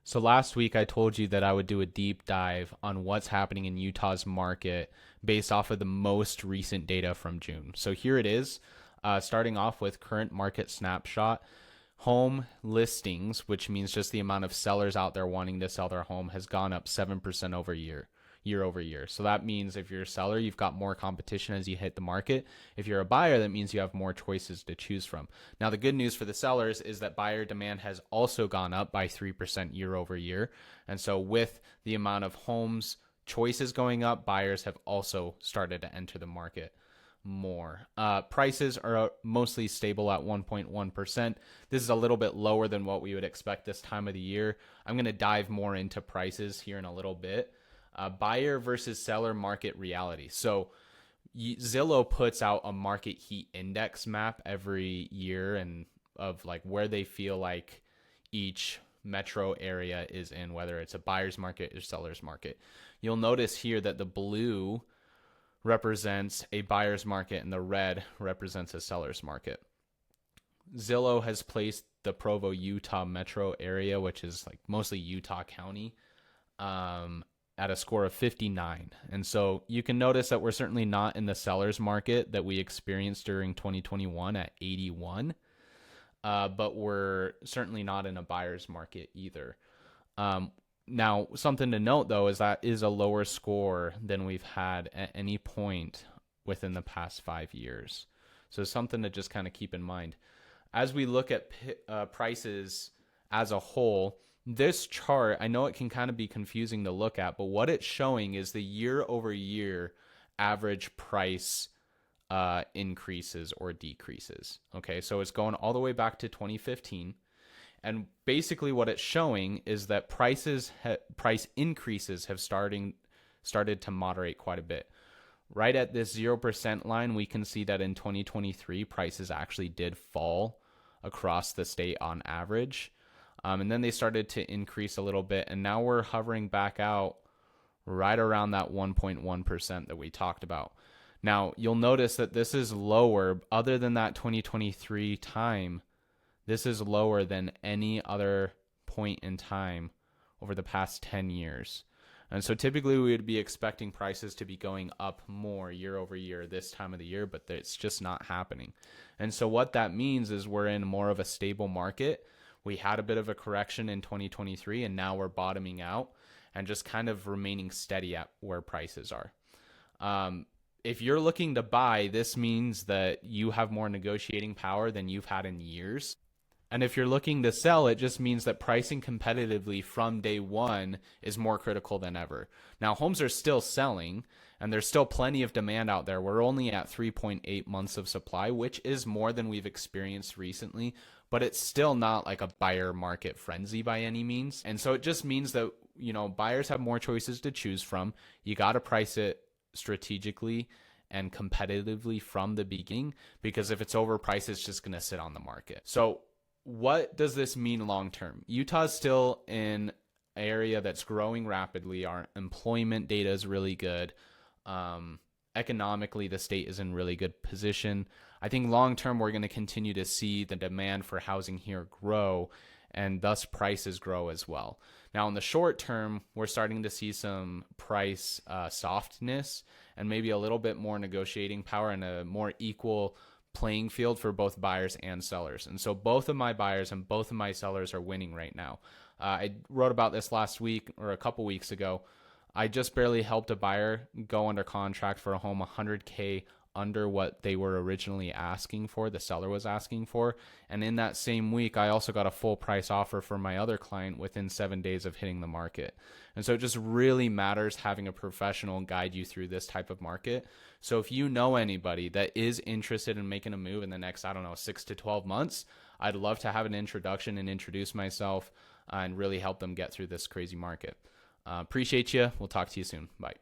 So last week I told you that I would do a deep dive on what's happening in Utah's market based off of the most recent data from June. So here it is, starting off with current market snapshot. Home listings, which means just the amount of sellers out there wanting to sell their home, has gone up 7% year over year. So that means if you're a seller, you've got more competition as you hit the market. If you're a buyer, that means you have more choices to choose from. Now, the good news for the sellers is that buyer demand has also gone up by 3% year over year. And so with the amount of homes choices going up, buyers have also started to enter the market more. Prices are mostly stable at 1.1%. This is a little bit lower than what we would expect this time of the year. I'm going to dive more into prices here in a little bit. Buyer versus seller market reality. So Zillow puts out a market heat index map every year and of like where they feel like each metro area is in, whether it's a buyer's market or seller's market. You'll notice here that the blue represents a buyer's market and the red represents a seller's market. Zillow has placed the Provo, Utah metro area, which is like mostly Utah County, at a score of 59. And so you can notice that we're certainly not in the seller's market that we experienced during 2021 at 81, but we're certainly not in a buyer's market either. Now, something to note, though, is that is a lower score than we've had at any point within the past 5 years. So something to just kind of keep in mind. As we look at prices as a whole, this chart, I know it can kind of be confusing to look at, but what it's showing is the year over year average price increases or decreases. Okay, so it's going all the way back to 2015. And basically what it's showing is that price increases have started to moderate quite a bit. Right at this 0% line, we can see that in 2023, prices actually did fall across the state on average. And then they started to increase a little bit, and now we're hovering back out right around that 1.1% that we talked about. Now, you'll notice that this is lower, other than that 2023 time, this is lower than any other point in time over the past 10 years. And so typically we would be expecting prices to be going up more year over year this time of the year, but it's just not happening. And so what that means is we're in more of a stable market. We had a bit of a correction in 2023, and now we're bottoming out and just kind of remaining steady at where prices are. If you're looking to buy, this means that you have more negotiating power than you've had in years. And if you're looking to sell, it just means that pricing competitively from day one is more critical than ever. Now, homes are still selling, and there's still plenty of demand out there. We're only at 3.8 months of supply, which is more than we've experienced recently, but it's still not like a buyer market frenzy by any means. And so it just means that, buyers have more choices to choose from. You got to price it strategically and competitively from the beginning, because if it's overpriced, it's just going to sit on the market. So what does this mean long term? Utah's still in an area that's growing rapidly. Our employment data is really good. Economically, the state is in really good position. I think long term, we're going to continue to see the demand for housing here grow, and thus prices grow as well. Now, in the short term, we're starting to see some price softness and maybe a little bit more negotiating power and a more equal playing field for both buyers and sellers. And so both of my buyers and both of my sellers are winning right now. I wrote about this last week or a couple weeks ago. I just barely helped a buyer go under contract for a home $100K under what they were originally asking for, the seller was asking for. And in that same week, I also got a full price offer for my other client within 7 days of hitting the market. And so it just really matters having a professional guide you through this type of market. So if you know anybody that is interested in making a move in the next, 6 to 12 months, I'd love to have an introduction and introduce myself and really help them get through this crazy market. Appreciate you. We'll talk to you soon. Bye.